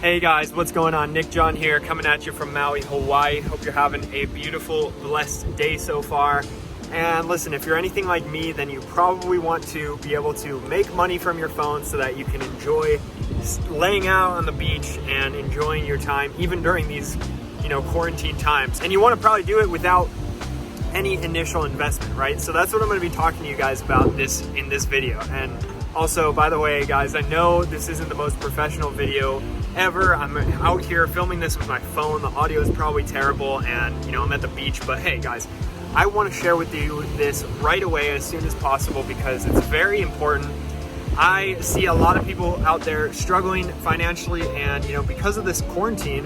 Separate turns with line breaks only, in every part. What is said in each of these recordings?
Hey guys, what's going on? Nick John here, coming at you from Maui, Hawaii. Hope you're having a beautiful, blessed day so far. And listen, if you're anything like me, then you probably want to be able to make money from your phone so that you can enjoy laying out on the beach and enjoying your time, even during these, quarantine times. And you want to probably do it without any initial investment, right? So that's what I'm going to be talking to you guys about in this video. And also, by the way, guys, I know this isn't the most professional video ever. I'm out here filming this with my phone. The audio is probably terrible, and I'm at the beach. But hey, guys, I want to share with you this right away as soon as possible because it's very important. I see a lot of people out there struggling financially, and because of this quarantine,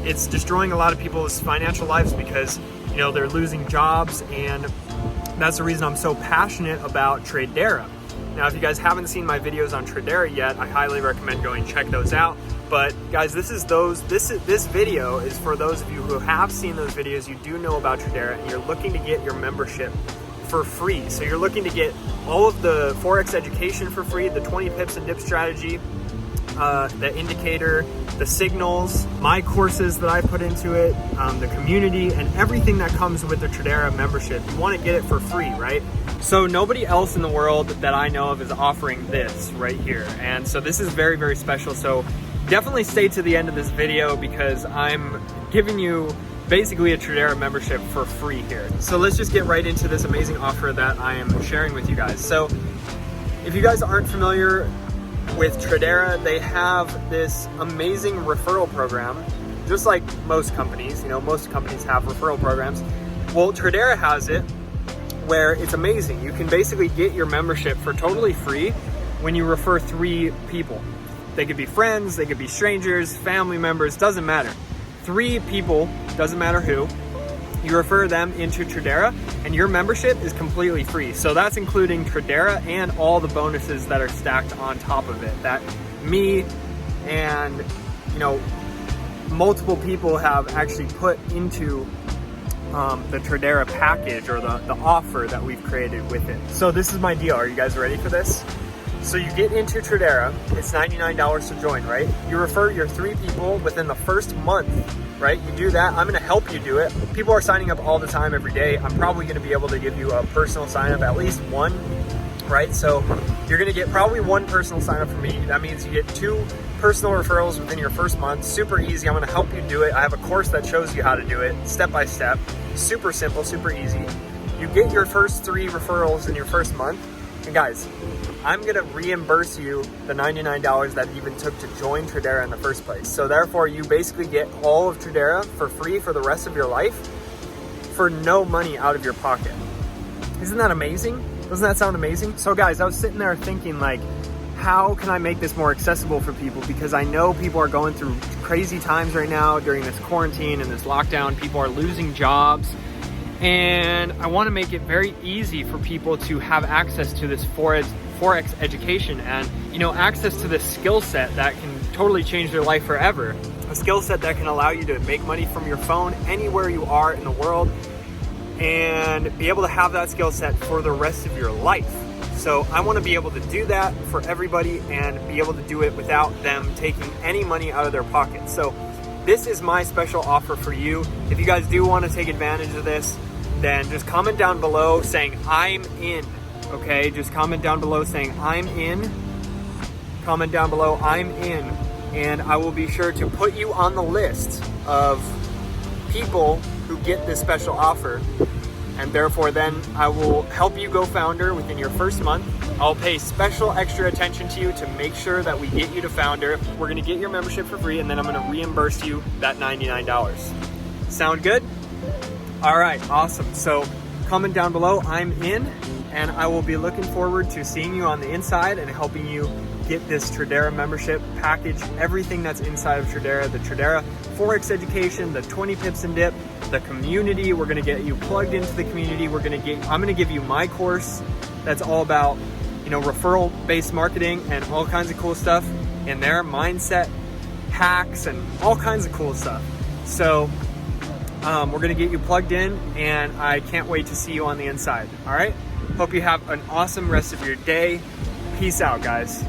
it's destroying a lot of people's financial lives because they're losing jobs, and that's the reason I'm so passionate about TRADERA. Now, if you guys haven't seen my videos on TRADERA yet, I highly recommend going check those out. But guys, this video is for those of you who have seen those videos. You do know about TRADERA, and you're looking to get your membership for free. So you're looking to get all of the Forex education for free, the 20 pips and dip strategy, the indicator, the signals, my courses that I put into it, the community, and everything that comes with the TRADERA membership. You want to get it for free, right? So nobody else in the world that I know of is offering this right here. And so this is very, very special. So definitely stay to the end of this video because I'm giving you basically a TRADERA membership for free here. So let's just get right into this amazing offer that I am sharing with you guys. So if you guys aren't familiar with TRADERA, they have this amazing referral program, just like most companies. Most companies have referral programs. Well, TRADERA has it where it's amazing. You can basically get your membership for totally free when you refer 3 people. They could be friends, they could be strangers, family members, doesn't matter. 3 people, doesn't matter who. You refer them into TRADERA and your membership is completely free. So that's including TRADERA and all the bonuses that are stacked on top of it that me and multiple people have actually put into the TRADERA package or the offer that we've created with it. So this is my deal. Are you guys ready for this? So you get into TRADERA, it's $99 to join, right? You refer your 3 people within the first month, right? You do that, I'm gonna help you do it. People are signing up all the time, every day. I'm probably gonna be able to give you a personal sign up, at least 1, right? So you're gonna get probably 1 personal sign up from me. That means you get 2 personal referrals within your first month. Super easy, I'm gonna help you do it. I have a course that shows you how to do it, step by step. Super simple, super easy. You get your first 3 referrals in your first month. And guys, I'm gonna reimburse you the $99 that it even took to join TRADERA in the first place. So therefore, you basically get all of TRADERA for free for the rest of your life for no money out of your pocket. Isn't that amazing? Doesn't that sound amazing? So guys, I was sitting there thinking like, how can I make this more accessible for people? Because I know people are going through crazy times right now during this quarantine and this lockdown. People are losing jobs. And I want to make it very easy for people to have access to this Forex education and, access to this skill set that can totally change their life forever. A skill set that can allow you to make money from your phone anywhere you are in the world and be able to have that skill set for the rest of your life. So I want to be able to do that for everybody and be able to do it without them taking any money out of their pocket. So this is my special offer for you. If you guys do want to take advantage of this, then just comment down below saying I'm in, okay? Just comment down below saying I'm in. Comment down below I'm in, and I will be sure to put you on the list of people who get this special offer. And therefore then I will help you go founder within your first month. I'll pay special extra attention to you to make sure that we get you to founder. We're gonna get your membership for free, and then I'm gonna reimburse you that $99. Sound good? All right, awesome. So comment down below, I'm in, and I will be looking forward to seeing you on the inside and helping you get this TRADERA membership package, everything that's inside of TRADERA, the TRADERA Forex education, the 20 pips and dip, the community. We're gonna get you plugged into the community. I'm gonna give you my course that's all about, referral-based marketing and all kinds of cool stuff in there, mindset hacks and all kinds of cool stuff. So we're gonna get you plugged in, and I can't wait to see you on the inside. All right, hope you have an awesome rest of your day. Peace out, guys.